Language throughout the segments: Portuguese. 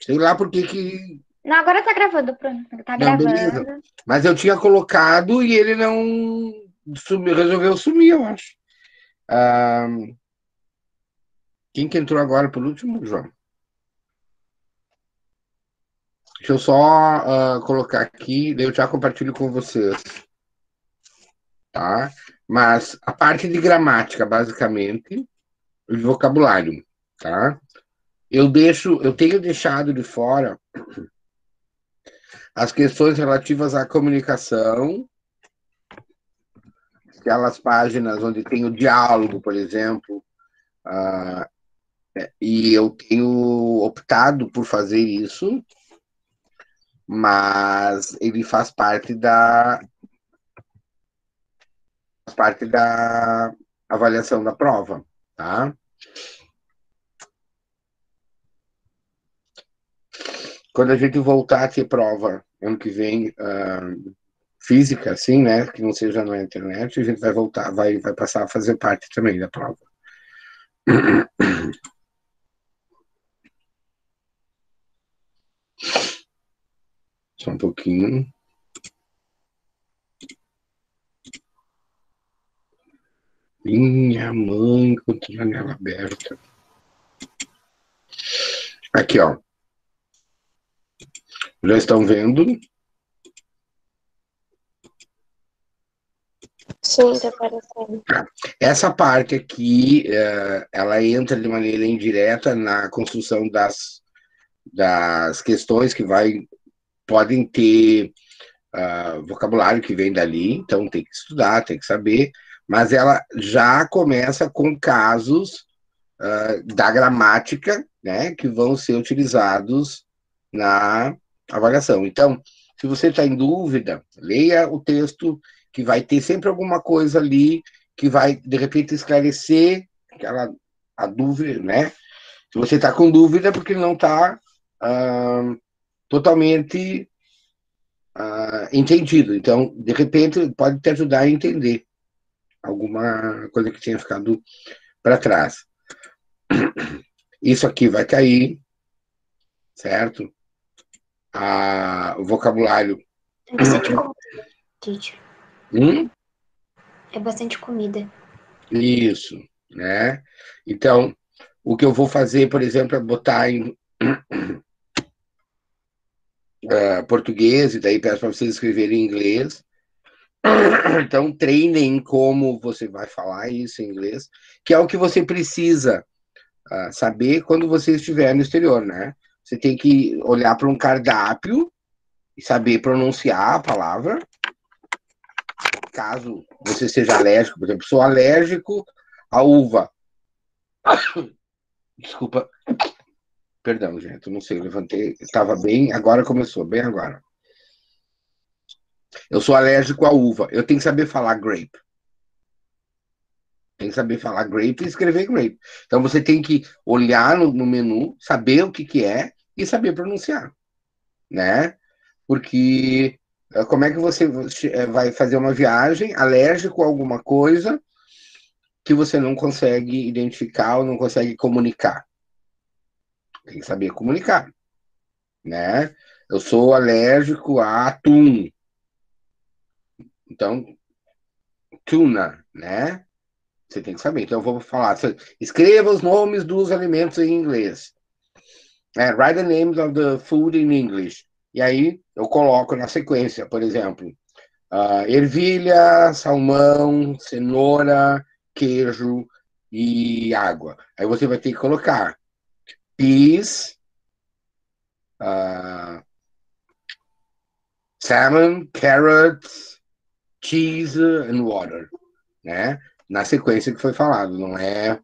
Sei lá por que que... Não, agora tá gravando, pronto. Tá Não, beleza. gravando. Mas eu tinha colocado e ele não sumiu, resolveu sumir, eu acho. Ah, quem que entrou agora por último, João? Deixa eu só colocar aqui, daí eu já compartilho com vocês, tá? Mas a parte de gramática, basicamente, de vocabulário, tá? Eu tenho deixado de fora as questões relativas à comunicação, aquelas páginas onde tem o diálogo, por exemplo, uh, e eu tenho optado por fazer isso, mas ele faz parte da avaliação da prova, tá? Quando a gente voltar a ter prova ano que vem, física, assim, né, que não seja na internet, a gente vai voltar, vai passar a fazer parte também da prova. Só um pouquinho. Minha mãe com a janela aberta. Aqui, ó. Já estão vendo? Sim, tá aparecendo. Essa parte aqui, ela entra de maneira indireta na construção das questões que podem ter vocabulário que vem dali, então tem que estudar, tem que saber, mas ela já começa com casos da gramática, né, que vão ser utilizados na avaliação. Então, se você está em dúvida, leia o texto, que vai ter sempre alguma coisa ali que vai, de repente, esclarecer a dúvida, né? Se você está com dúvida, porque não está totalmente entendido. Então, de repente, pode te ajudar a entender alguma coisa que tinha ficado para trás. Isso aqui vai cair, certo? O vocabulário. É bastante comida, gente. Hum? É bastante comida. Isso, né? Então, o que eu vou fazer, por exemplo, é botar em português, e daí peço para vocês escreverem em inglês. Então, treinem como você vai falar isso em inglês, que é o que você precisa saber quando você estiver no exterior, né? Você tem que olhar para um cardápio e saber pronunciar a palavra. Caso você seja alérgico, por exemplo, sou alérgico à uva. Desculpa. Perdão, gente, não sei, eu levantei, estava bem, agora começou, bem agora. Eu sou alérgico à uva, eu tenho que saber falar grape. Tem que saber falar grape e escrever grape. Então você tem que olhar no menu, saber o que é e saber pronunciar, né? Porque como é que você vai fazer uma viagem alérgico a alguma coisa que você não consegue identificar ou não consegue comunicar? Tem que saber comunicar, né? Eu sou alérgico a atum. Então, tuna, né? Você tem que saber. Então, eu vou falar. Escreva os nomes dos alimentos em inglês. Write the names of the food in English. E aí, eu coloco na sequência, por exemplo, ervilha, salmão, cenoura, queijo e água. Aí você vai ter que colocar peas, salmon, carrots, cheese and water, né? Na sequência que foi falado, não é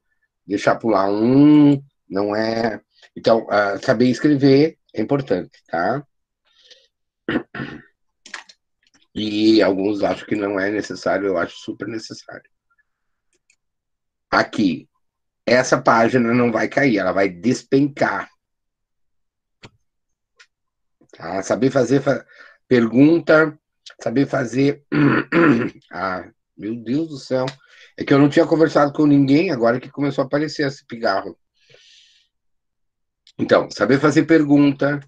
deixar pular um, não é... Então, saber escrever é importante, tá? E alguns acham que não é necessário, eu acho super necessário. Aqui, essa página não vai cair, ela vai despencar. Tá? Saber fazer pergunta, saber fazer... meu Deus do céu. É que eu não tinha conversado com ninguém, agora que começou a aparecer esse pigarro. Então, saber fazer pergunta,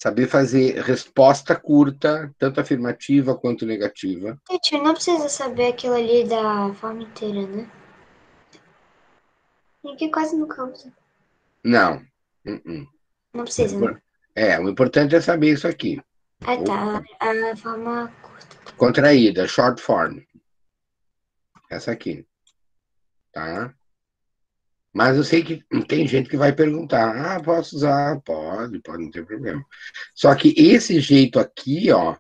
saber fazer resposta curta, tanto afirmativa quanto negativa. Teacher, não precisa saber aquilo ali da forma inteira, né? Porque quase nunca usa. Não. Uh-uh. Não precisa, né? O importante é saber isso aqui. Ah, tá. A forma curta. Contraída, short form. Essa aqui. Tá? Mas eu sei que tem gente que vai perguntar, posso usar? Pode, não ter problema. Só que esse jeito aqui, ó,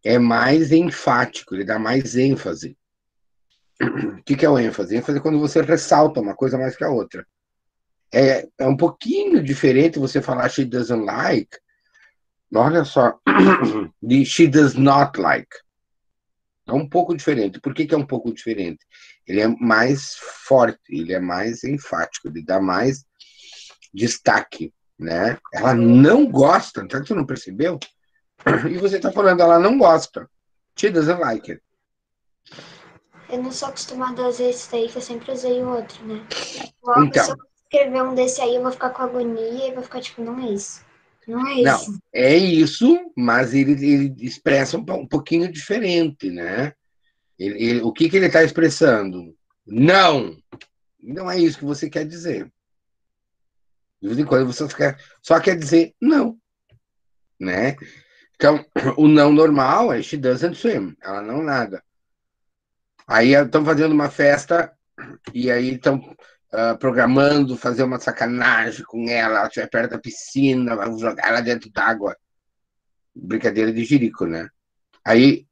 é mais enfático, ele dá mais ênfase. O que é o ênfase? ênfase é quando você ressalta uma coisa mais que a outra. É um pouquinho diferente você falar she doesn't like, olha só, de she does not like. É um pouco diferente. Por que é um pouco diferente? Ele é mais forte, ele é mais enfático, ele dá mais destaque, né? Ela não gosta, então você não percebeu? E você está falando, ela não gosta. She doesn't like it. Eu não sou acostumada a usar esse daí, que eu sempre usei o outro, né? Logo, se Então, eu escrever um desse aí, eu vou ficar com agonia e vou ficar tipo, não é isso. Não é não, isso. é isso, mas ele expressa um pouquinho diferente, né? O que ele está expressando? Não! Não é isso que você quer dizer. De vez em quando você só quer dizer não, né? Então, o não normal é she doesn't swim, ela não nada. Aí estão fazendo uma festa e aí estão programando fazer uma sacanagem com ela estiver perto da piscina, vai jogar ela dentro d'água. Brincadeira de jirico, né? Aí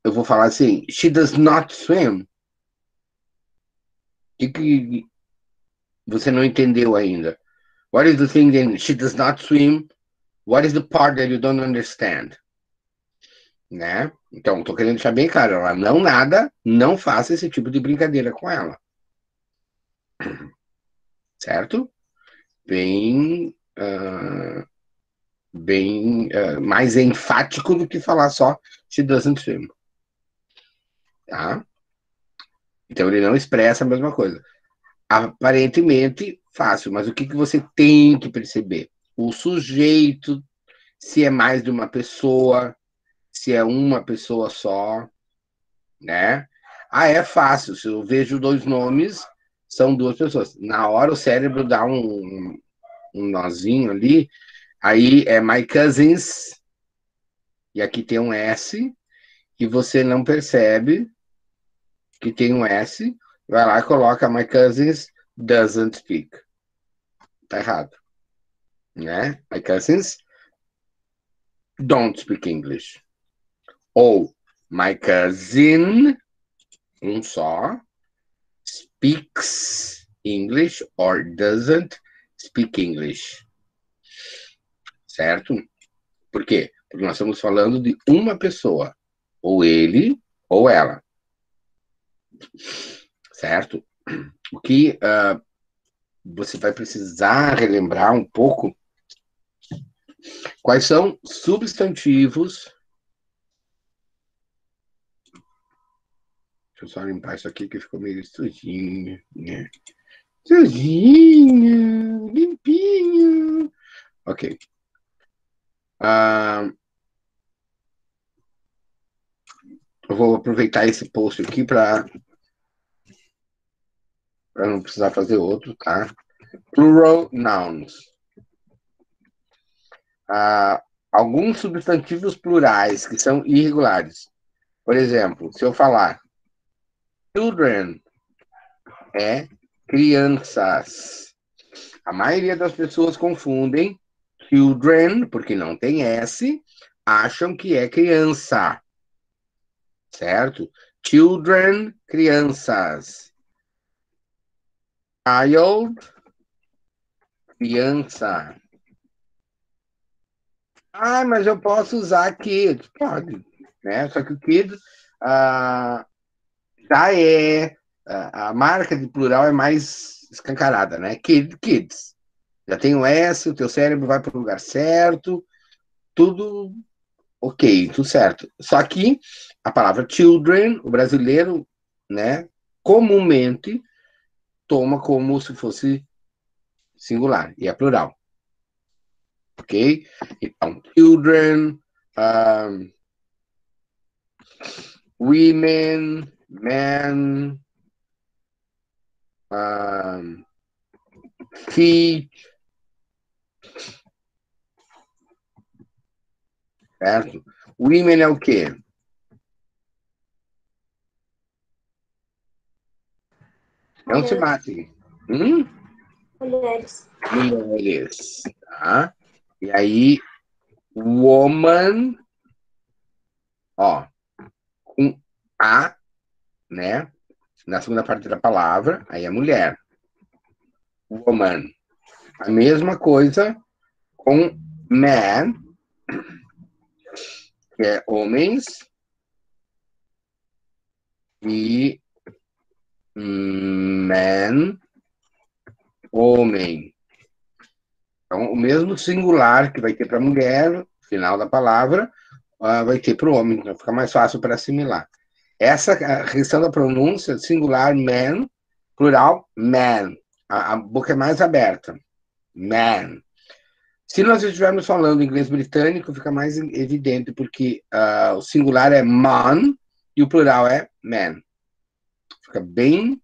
eu vou falar assim, she does not swim. O que você não entendeu ainda? What is the thing that she does not swim? What is the part that you don't understand? Né? Então, tô querendo deixar bem claro, ela não nada, não faça esse tipo de brincadeira com ela. Certo? Bem, mais enfático do que falar só she doesn't swim. Tá? Então, ele não expressa a mesma coisa. Aparentemente fácil, mas o que você tem que perceber? O sujeito, se é mais de uma pessoa, se é uma pessoa só, né? É fácil. Se eu vejo dois nomes, são duas pessoas. Na hora o cérebro dá um nozinho ali, aí é my cousins, e aqui tem um S, e você não percebe que tem um S, vai lá e coloca my cousins doesn't speak. Tá errado, né? My cousins don't speak English. Ou my cousin, um só, speaks English or doesn't speak English. Certo? Por quê? Porque nós estamos falando de uma pessoa, ou ele ou ela. Certo? O que você vai precisar relembrar um pouco quais são substantivos. Deixa eu só limpar isso aqui que ficou meio sujinho, né? Sujinho, limpinho. Ok. Eu vou aproveitar esse post aqui para não precisar fazer outro, tá? Plural nouns. Alguns substantivos plurais que são irregulares. Por exemplo, se eu falar children, é crianças. A maioria das pessoas confundem children, porque não tem S, acham que é criança. Certo? Children, crianças. Child, criança. Mas eu posso usar kid. Pode, né? Só que o kid já é... A marca de plural é mais escancarada, né? Kids. Já tem o S, o teu cérebro vai para o lugar certo, tudo ok, tudo certo. Só que a palavra children, o brasileiro, né, comumente toma como se fosse singular, e é plural. ok? Então, children, women, men, feet, certo? Women é o quê? Não se matem. Mulheres. Mulheres, tá? E aí, woman, ó, com A, né? Na segunda parte da palavra, aí é mulher. Woman. A mesma coisa com man, que é homens, e man, homem. Então, o mesmo singular que vai ter para mulher, final da palavra, vai ter para o homem, então fica mais fácil para assimilar. Essa questão da pronúncia, singular, man, plural, man. A boca é mais aberta. Man. Se nós estivermos falando inglês britânico, fica mais evidente, porque o singular é man e o plural é man. Fica bem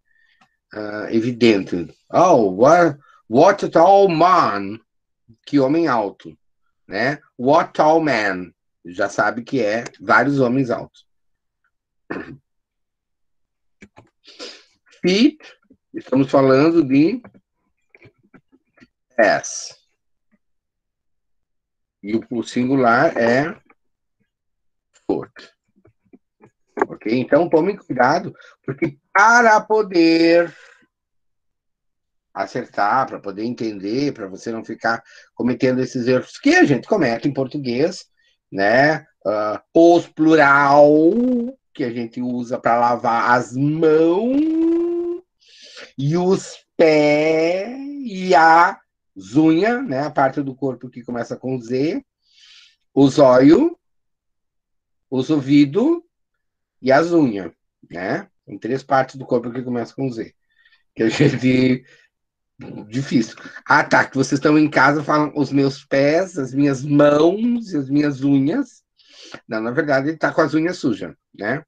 evidente. Oh, what a tall man. Que homem alto, né? What tall man. Já sabe que é vários homens altos. Feet, estamos falando de pés. E o singular é foot. Ok? Então, tome cuidado, porque para poder acertar, para poder entender, para você não ficar cometendo esses erros que a gente comete em português, né? Os plural que a gente usa para lavar as mãos e os pés e as unhas, né? A parte do corpo que começa com Z, os olhos, os ouvidos e as unhas, né? Tem 3 partes do corpo que começam com Z. Que a gente difícil. Ah, tá. Que vocês estão em casa, falam os meus pés, as minhas mãos e as minhas unhas. Não, na verdade, ele tá com as unhas sujas, né?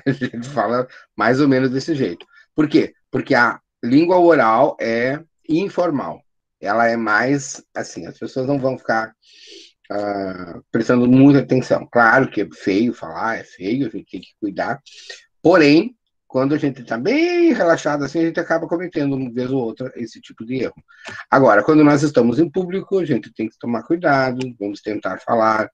A gente fala mais ou menos desse jeito. Por quê? Porque a língua oral é informal. Ela é mais assim, as pessoas não vão ficar prestando muita atenção. Claro que é feio falar, é feio, a gente tem que cuidar. Porém, quando a gente está bem relaxado assim, a gente acaba cometendo uma vez ou outra esse tipo de erro. Agora, quando nós estamos em público, a gente tem que tomar cuidado, vamos tentar falar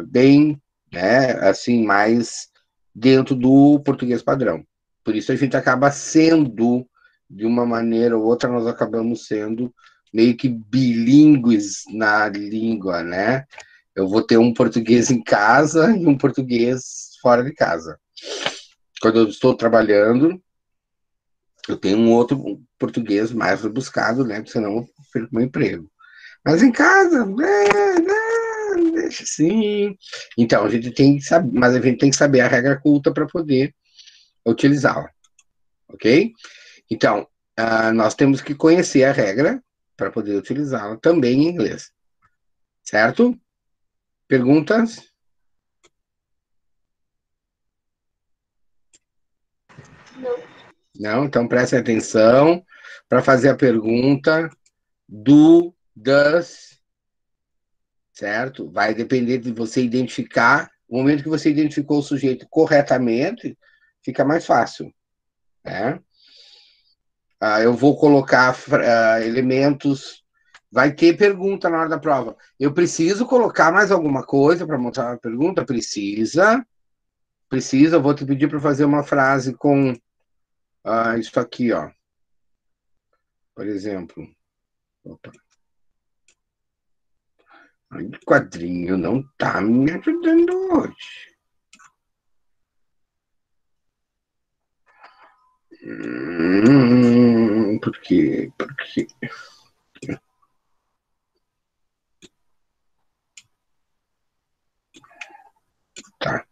bem, né, assim, mais dentro do português padrão. Por isso a gente acaba sendo, de uma maneira ou outra, nós acabamos sendo meio que bilíngues na língua, né? Eu vou ter um português em casa e um português fora de casa. Quando eu estou trabalhando, eu tenho um outro português mais rebuscado, né? Porque senão eu perco meu emprego. Mas em casa, deixa assim. Então, a gente tem que saber, mas a gente tem que saber a regra culta para poder utilizá-la. Ok? Então, nós temos que conhecer a regra para poder utilizá-la também em inglês. Certo? Perguntas? Não. Não? Então prestem atenção para fazer a pergunta do, das, certo? Vai depender de você identificar. O momento que você identificou o sujeito corretamente, fica mais fácil. Né? Eu vou colocar elementos. Vai ter pergunta na hora da prova. Eu preciso colocar mais alguma coisa para montar a pergunta? Precisa. Precisa. Eu vou te pedir para fazer uma frase com isso aqui, ó. Por exemplo. Opa. O quadrinho não está me ajudando hoje. Por quê? Por quê? Tá.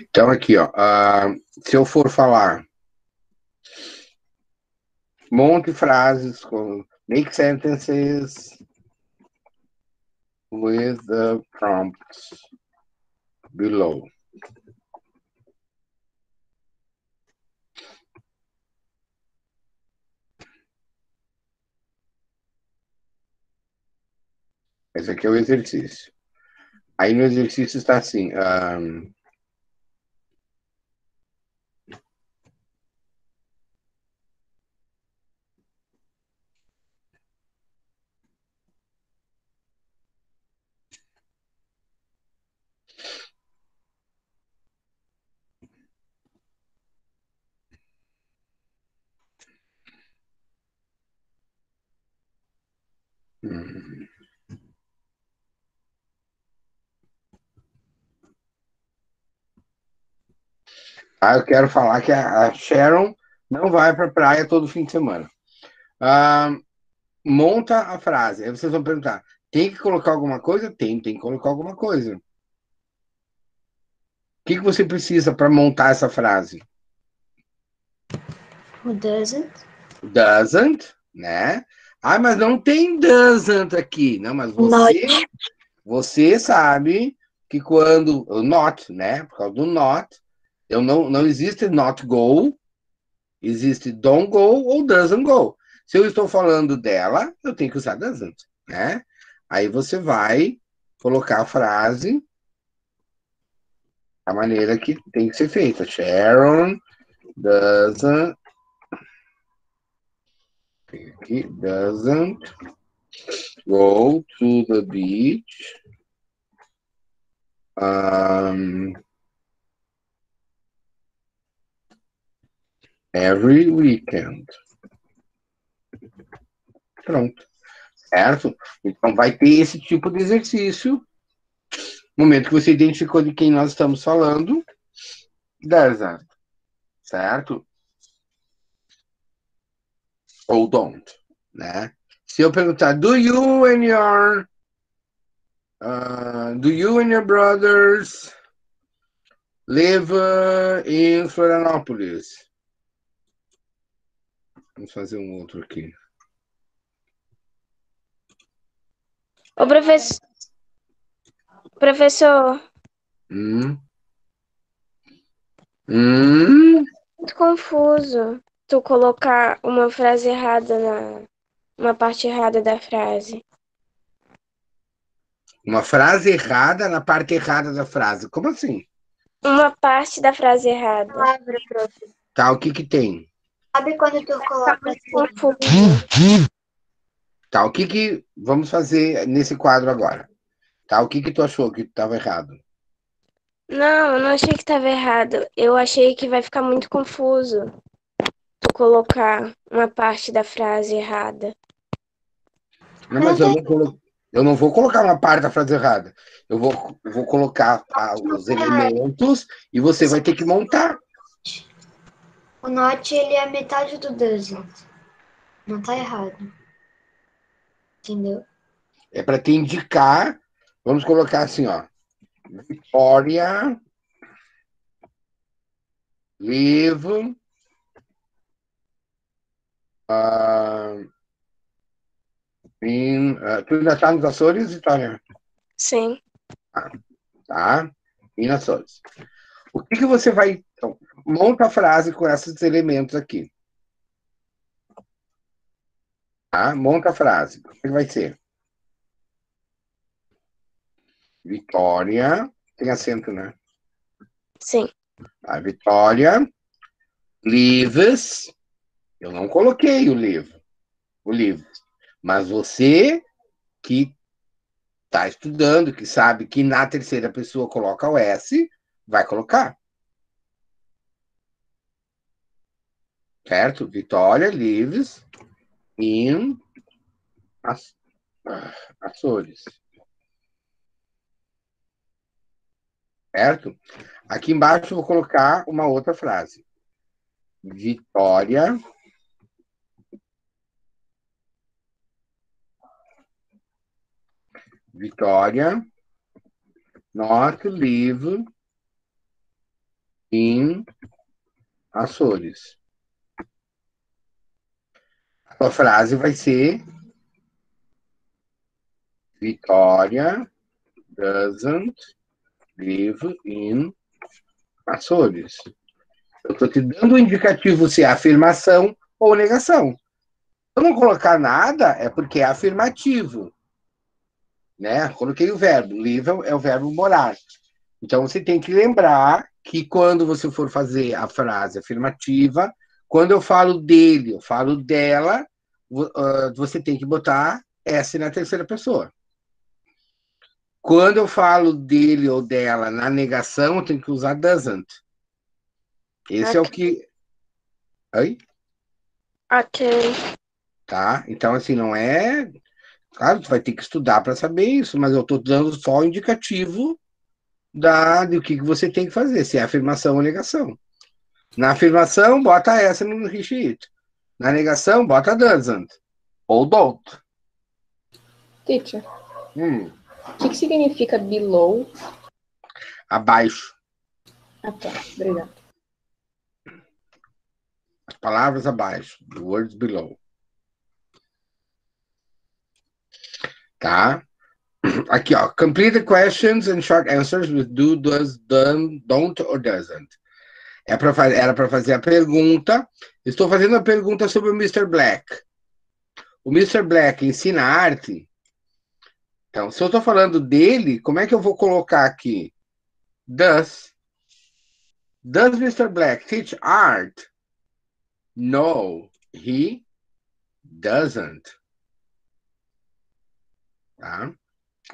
Então, aqui, ó. Se eu for falar, monte frases com make sentences. with the prompts below. Esse aqui é o exercício. Aí no exercício está assim. Eu quero falar que a Sharon não vai para a praia todo fim de semana. Monta a frase. Aí vocês vão perguntar: tem que colocar alguma coisa? Tem que colocar alguma coisa. O que você precisa para montar essa frase? O doesn't. Doesn't, né? Mas não tem doesn't aqui. Não, mas você sabe que quando o not, né? Por causa do not, não existe not go, existe don't go ou doesn't go. Se eu estou falando dela, eu tenho que usar doesn't, né? Aí você vai colocar a frase da maneira que tem que ser feita. Sharon doesn't go to the beach every weekend. Pronto. Certo? Então vai ter esse tipo de exercício. No momento que você identificou de quem nós estamos falando, doesn't. Certo? Ou don't, né? Se eu perguntar, do you and your brothers live in Florianópolis? Vamos fazer um outro aqui. Ô, professor. Muito confuso tu colocar uma frase errada uma parte errada da frase. Uma frase errada na parte errada da frase. Como assim? Uma parte da frase errada. Palavra, prof. Tá, o que que tem? Sabe quando tu coloca assim? Confuso. Tá, o que que vamos fazer nesse quadro agora? Tá, o que que tu achou que estava errado? Não, eu não achei que estava errado. Eu achei que vai ficar muito confuso tu colocar uma parte da frase errada. Não, mas eu não vou colocar uma parte da frase errada. Eu vou colocar os elementos e você vai ter que montar. O not, ele é a metade do doesn't. Não tá errado. Entendeu? É para te indicar. Vamos colocar assim, ó. Vitória live tu ainda está nos Açores, Vitória? Sim. Tá? Em Açores. O que que você vai... Então, monta a frase com esses elementos aqui. Tá? Monta a frase. O que vai ser? Vitória... Tem acento, né? Sim. A Vitória lives... Eu não coloquei o livro. Mas você que está estudando, que sabe que na terceira pessoa coloca o S, vai colocar. Certo? Vitória lives in Açores. Certo? Aqui embaixo eu vou colocar uma outra frase. Vitória not live in Açores. A frase vai ser Vitória doesn't live in Açores. Eu estou te dando um indicativo se é afirmação ou negação. Se eu não colocar nada, é porque é afirmativo. Né? Coloquei o verbo. Live é o verbo morar. Então, você tem que lembrar que quando você for fazer a frase afirmativa, quando eu falo dele, eu falo dela, você tem que botar S na terceira pessoa. Quando eu falo dele ou dela na negação, eu tenho que usar doesn't. Esse é o que... Oi? Ok. Tá? Então, assim, não é... Claro, tu vai ter que estudar para saber isso, mas eu estou dando só o indicativo do que você tem que fazer, se é afirmação ou negação. Na afirmação, bota essa no recheat. Na negação, bota doesn't. Ou don't. Teacher, Hum, o que significa below? abaixo. Ah, tá. Obrigada. As palavras abaixo. The words below. Tá? Aqui, ó. Complete the questions and short answers with do, does, done, don't or doesn't. Era para fazer a pergunta. Estou fazendo a pergunta sobre o Mr. Black. O Mr. Black ensina arte. Então, se eu estou falando dele, como é que eu vou colocar aqui? Does Mr. Black teach art? No, he doesn't. Tá?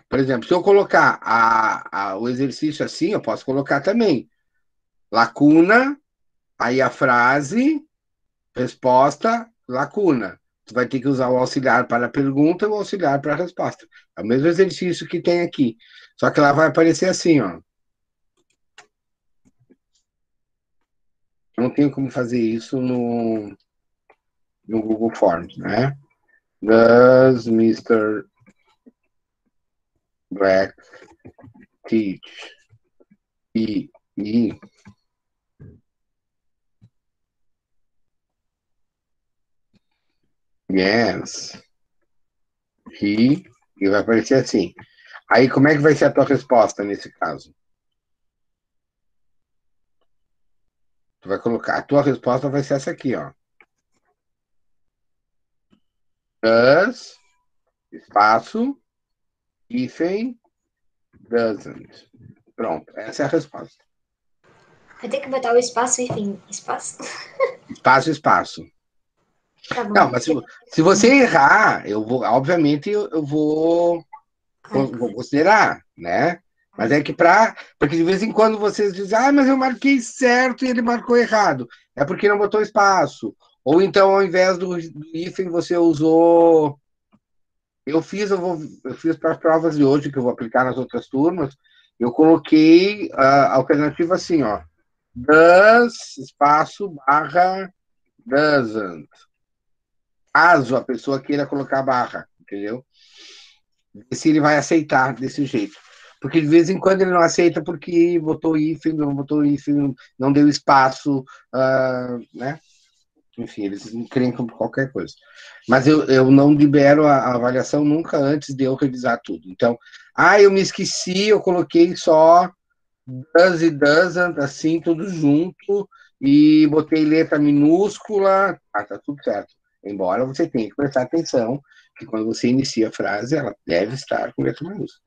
Por exemplo, se eu colocar o exercício assim, eu posso colocar também. Lacuna, aí a frase, resposta, lacuna. Tu vai ter que usar o auxiliar para a pergunta e o auxiliar para a resposta. É o mesmo exercício que tem aqui. Só que lá vai aparecer assim, ó. Não tenho como fazer isso no Google Forms, né? Does Mr. Black teach PE? Yes. He. E vai aparecer assim. Aí, como é que vai ser a tua resposta nesse caso? Tu vai colocar. A tua resposta vai ser essa aqui, ó. Does, espaço, hífen, doesn't. Pronto, essa é a resposta. Vai ter que botar o espaço, enfim, espaço. Espaço, espaço. Tá bom. Não, mas se você errar, eu vou, obviamente, eu vou considerar, né? Mas é que porque de vez em quando vocês dizem, mas eu marquei certo e ele marcou errado. É porque não botou espaço. Ou então, ao invés do hífen, você usou. Eu fiz para as provas de hoje, que eu vou aplicar nas outras turmas, eu coloquei a alternativa assim, ó. Does, espaço, barra, doesn't. Caso a pessoa queira colocar barra, entendeu? Se ele vai aceitar desse jeito. Porque de vez em quando ele não aceita porque botou hífen, não botou hífen, não deu espaço, né? Enfim, eles encrencam por qualquer coisa. Mas eu não libero a avaliação nunca antes de eu revisar tudo. Então, eu me esqueci, eu coloquei só does e doesn't, assim, tudo junto, e botei letra minúscula, tá tudo certo. Embora você tenha que prestar atenção que quando você inicia a frase, ela deve estar com letra minúscula.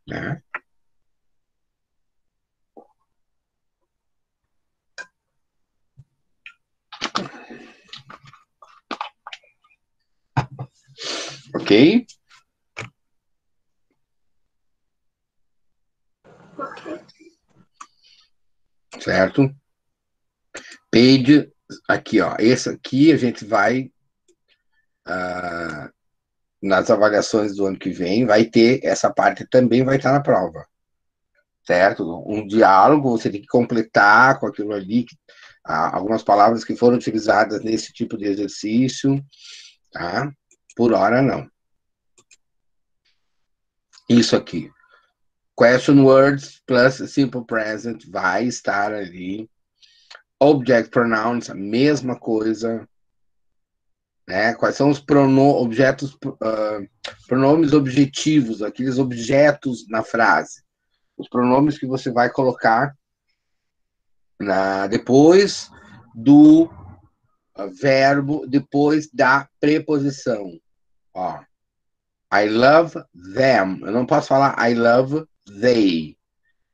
Né? Ok? Ok. Certo? Page, aqui, ó. Esse aqui a gente vai, nas avaliações do ano que vem, vai ter, essa parte também vai estar na prova. Certo? Um diálogo, você tem que completar com aquilo ali, algumas palavras que foram utilizadas nesse tipo de exercício, tá? Por hora, não. Isso aqui. Question words plus simple present vai estar ali. Object pronouns, a mesma coisa. né? Quais são os pronomes objetivos, aqueles objetos na frase. Os pronomes que você vai colocar depois do verbo, depois da preposição. Ó, I love them. Eu não posso falar I love they.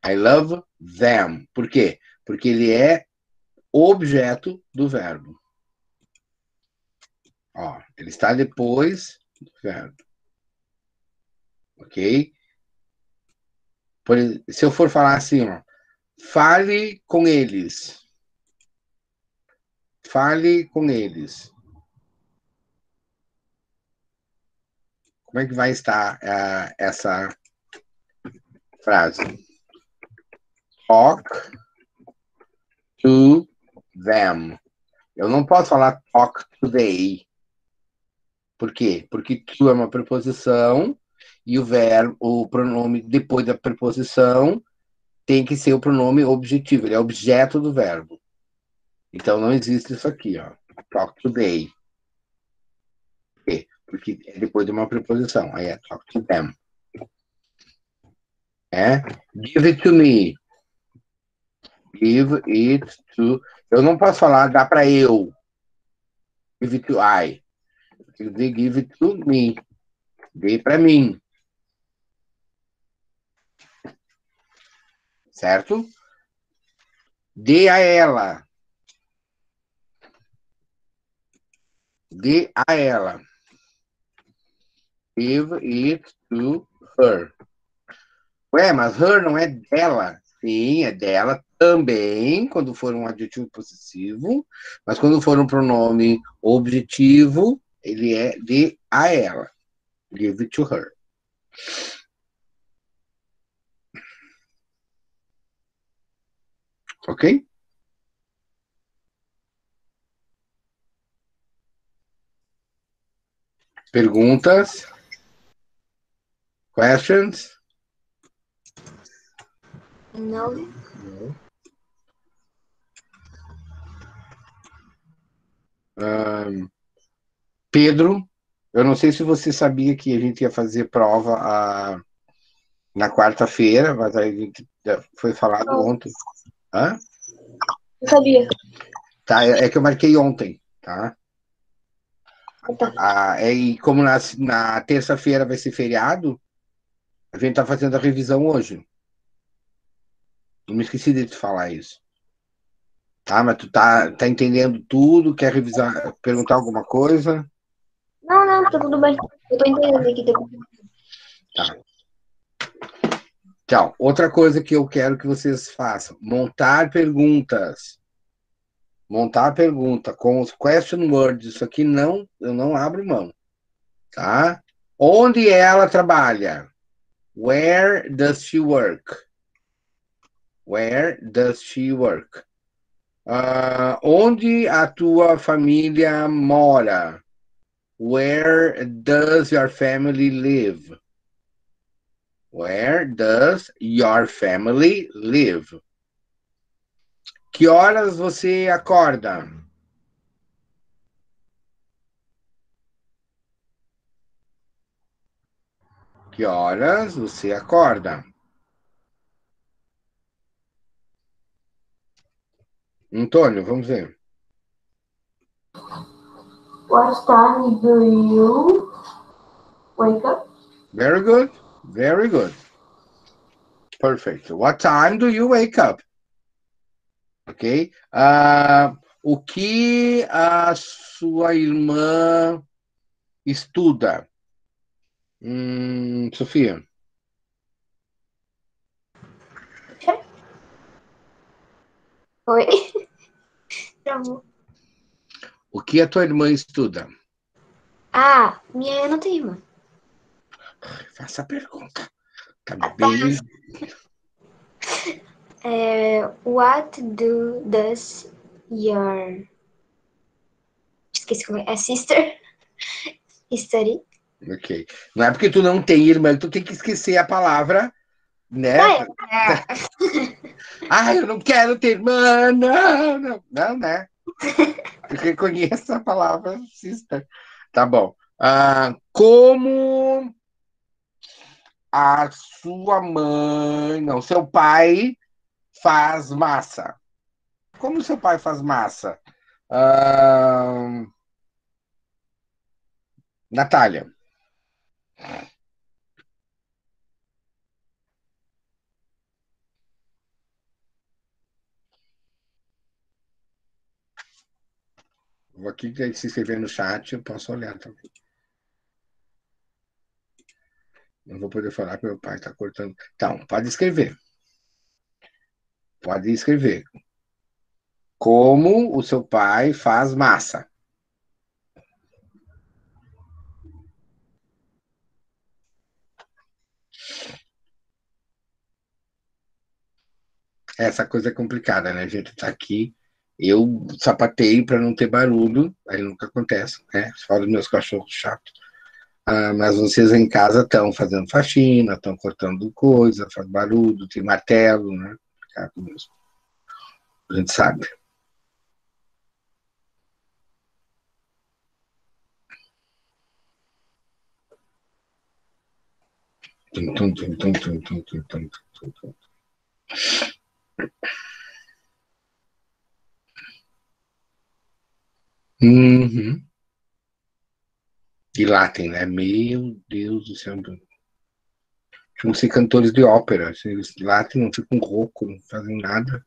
I love them. Por quê? Porque ele é objeto do verbo. Ó, ele está depois do verbo. Ok? Se eu for falar assim, ó, fale com eles. Fale com eles. Como é que vai estar essa frase? Talk to them. Eu não posso falar talk to they. Por quê? Porque to é uma preposição e o pronome depois da preposição tem que ser o pronome objetivo. Ele é objeto do verbo. Então não existe isso aqui, ó. Talk to they. Por quê? Porque é depois de uma preposição. Aí é talk to them. Give it to me. Give it to... Eu não posso falar, dá para eu. Give it to I. Give it to me. Dê para mim. Certo? Dê a ela. Dê a ela. Give it to her. Ué, mas her não é dela? Sim, é dela também, quando for um adjetivo possessivo, mas quando for um pronome objetivo, ele é de a ela. Give it to her. Ok? Perguntas? Questions? Não. Pedro, eu não sei se você sabia que a gente ia fazer prova na quarta-feira, mas a gente foi falado ontem. Hã? Eu sabia. Tá, é que eu marquei ontem, tá? E como na terça-feira vai ser feriado, a gente tá fazendo a revisão hoje. Eu me esqueci de te falar isso. Tá, mas tu tá entendendo tudo? Quer revisar, perguntar alguma coisa? Não, tá tudo bem. Eu tô entendendo aqui. Tá. Então, outra coisa que eu quero que vocês façam, montar perguntas. Montar pergunta com os question words. Isso aqui eu não abro mão. Tá? Onde ela trabalha? Where does she work? Where does she work? Onde a tua família mora? Where does your family live? Where does your family live? Que horas você acorda? Que horas você acorda? Antônio, vamos ver. What time do you wake up? Very good. Very good. Perfect. What time do you wake up? Ok? O que a sua irmã estuda? Sofia. Oi. Travou. O que a tua irmã estuda? Eu não tenho irmã. Faça a pergunta. Tá bem. What does your... Esqueci como é. Sister study? Ok. Não é porque tu não tem irmã que tu tem que esquecer a palavra, né? Eu não quero ter irmã, não, né? Reconheça a palavra sister. Tá bom. Como a sua mãe, não, seu pai faz massa? Como seu pai faz massa? Ah, Natália. Vou aqui se inscrever no chat, eu posso olhar também. Não vou poder falar que meu pai está cortando. Então, pode escrever. Pode escrever. Como o seu pai faz massa? Essa coisa é complicada, né? A gente tá aqui, eu sapateio para não ter barulho, aí nunca acontece, né? Fora dos meus cachorros chatos. Mas vocês em casa estão fazendo faxina, estão cortando coisa, faz barulho, tem martelo, né? A gente sabe. Tum, tum, tum, tum, tum, tum, tum, tum, tum, tum. Uhum. E latem, né? Meu Deus do céu. Tinham que ser cantores de ópera. Eles latem, não ficam roucos, não fazem nada.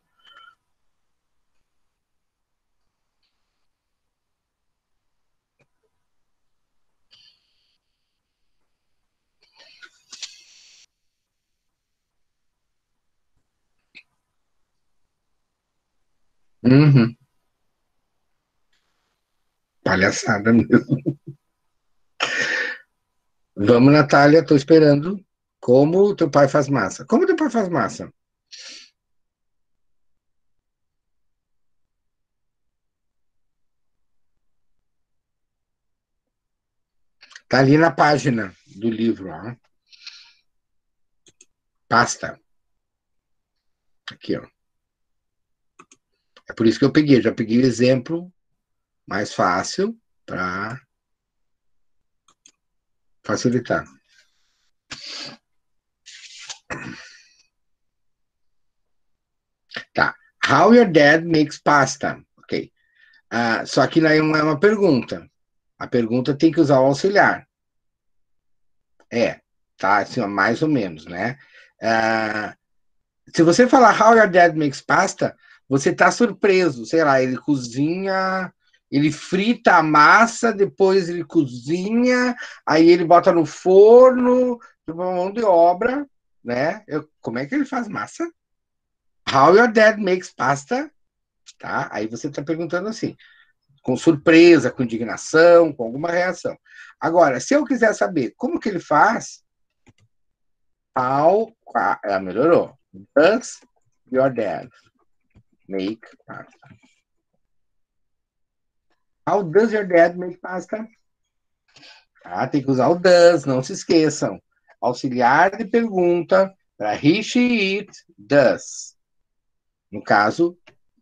Uhum. Palhaçada mesmo. Vamos, Natália, tô esperando. Como o teu pai faz massa? Como teu pai faz massa? Tá ali na página do livro, ó. Pasta. Aqui, ó. É por isso que eu peguei. Já peguei o exemplo mais fácil para facilitar. Tá. How your dad makes pasta. Ok. Só que não é uma pergunta. A pergunta tem que usar o auxiliar. Tá? Assim, ó, mais ou menos, né? Ah, Se você falar How your dad makes pasta, você tá surpreso. Sei lá, ele cozinha, ele frita a massa, depois ele cozinha, aí ele bota no forno, tipo uma mão de obra, né? Como é que ele faz massa? How your dad makes pasta, tá? Aí você tá perguntando assim, com surpresa, com indignação, com alguma reação. Agora, se eu quiser saber como que ele faz, ela melhorou. Does your dad make pasta? How does your dad make pasta? Tem que usar o does, não se esqueçam. Auxiliar de pergunta para he, she, it, does. No caso,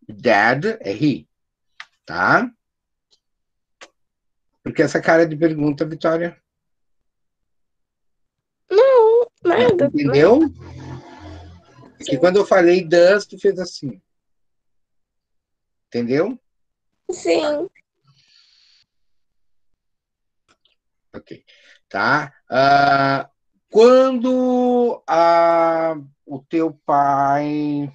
dad é he, tá? Porque essa cara de pergunta, Vitória? Não, nada. Entendeu? É que quando eu falei does, tu fez assim. Entendeu? Sim. Ok. Tá? Quando o teu pai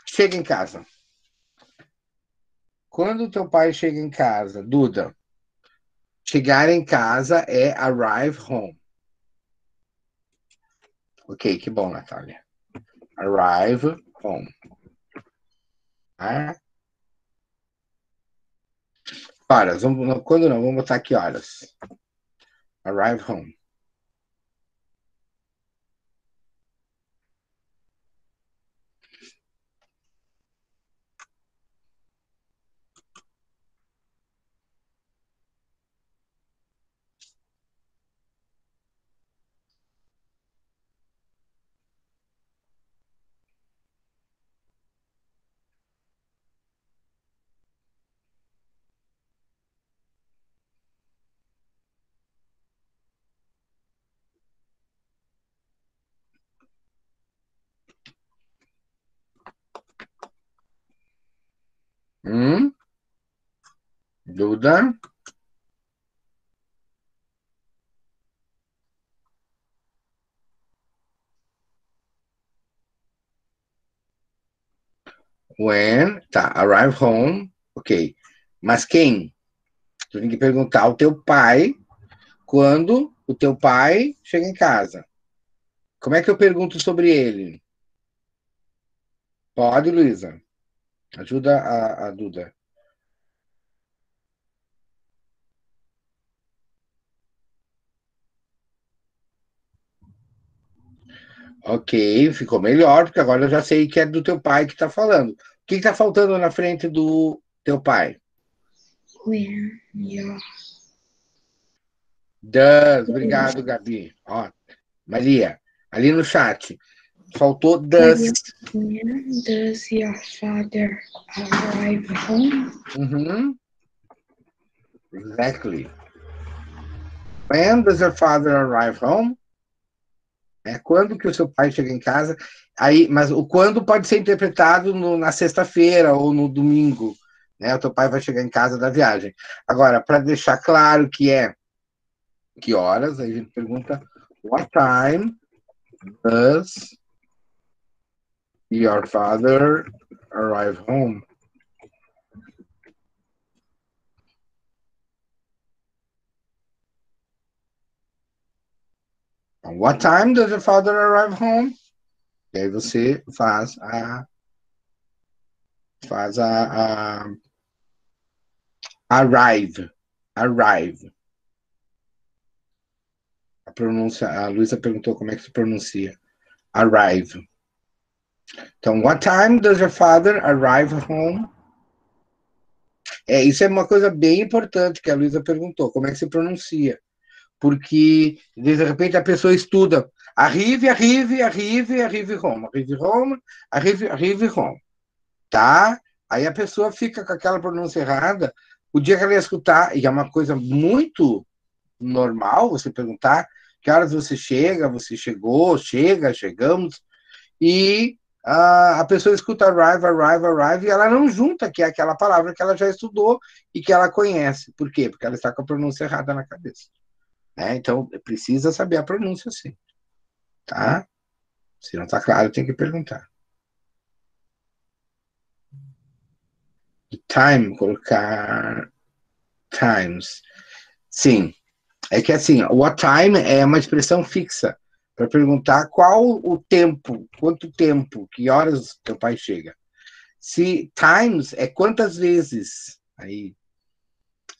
chega em casa. Quando o teu pai chega em casa, Duda, chegar em casa é arrive home. Ok, que bom, Natália. Arrive home. Tá? Horas, quando não, vamos botar aqui horas. Arrive home. Duda? When, tá, arrive home, ok. Mas quem? Tu tem que perguntar ao teu pai quando o teu pai chega em casa. Como é que eu pergunto sobre ele? Pode, Luísa. Ajuda a Duda. Ok, ficou melhor, porque agora eu já sei que é do teu pai que tá falando. O que tá faltando na frente do teu pai? When your Does. Obrigado, Gabi. Ó, Maria, ali no chat, faltou does. when does your father arrive home? Uhum. Exactly. When does your father arrive home? É quando que o seu pai chega em casa. Aí, mas o quando pode ser interpretado na sexta-feira ou no domingo, né? O teu pai vai chegar em casa da viagem. Agora, para deixar claro que horas, aí a gente pergunta what time does your father arrive home? What time does your father arrive home? E aí você faz a arrive. A pronúncia, a Luísa perguntou como é que se pronuncia. Arrive. Então, what time does your father arrive home? Isso é uma coisa bem importante que a Luísa perguntou, como é que se pronuncia? Porque, de repente, a pessoa estuda arrive home, arrive home, tá? Aí a pessoa fica com aquela pronúncia errada. O dia que ela ia escutar, e é uma coisa muito normal você perguntar que horas você chega, você chegou, chegamos, e a pessoa escuta arrive, e ela não junta que é aquela palavra que ela já estudou e que ela conhece. Por quê? Porque ela está com a pronúncia errada na cabeça. Né? Então, precisa saber a pronúncia, sim. Tá? Se não está claro, tem que perguntar. Time, colocar times. Sim. É que assim, what time é uma expressão fixa para perguntar qual o tempo, quanto tempo, que horas teu pai chega. Se times é quantas vezes. Aí.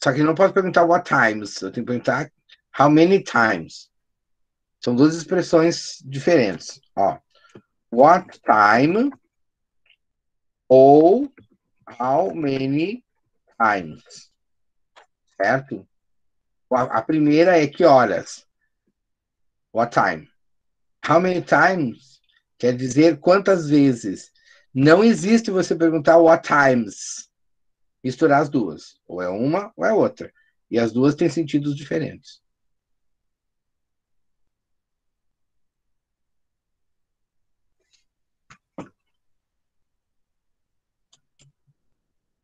Só que não posso perguntar what times, eu tenho que perguntar how many times. São duas expressões diferentes. Ó, what time ou how many times. Certo? A primeira é que horas. What time? How many times quer dizer quantas vezes. Não existe você perguntar what times. Misturar as duas. Ou é uma ou é outra. E as duas têm sentidos diferentes.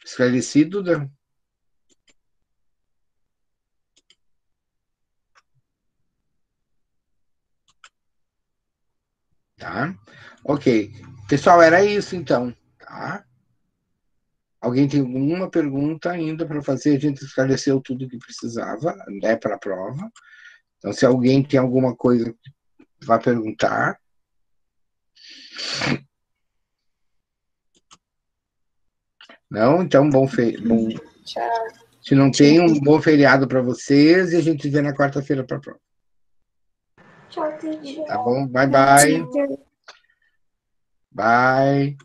Esclarecido, né? Tá? Ok. Pessoal, era isso então. Tá? Alguém tem alguma pergunta ainda para fazer? A gente esclareceu tudo que precisava, né, para a prova. Então, se alguém tem alguma coisa, vai perguntar. Não? Então, bom. Tchau. Se não tem, um bom feriado para vocês e a gente vê na quarta-feira para a prova. Tchau, teacher. Tá bom? Bye, bye. Bye.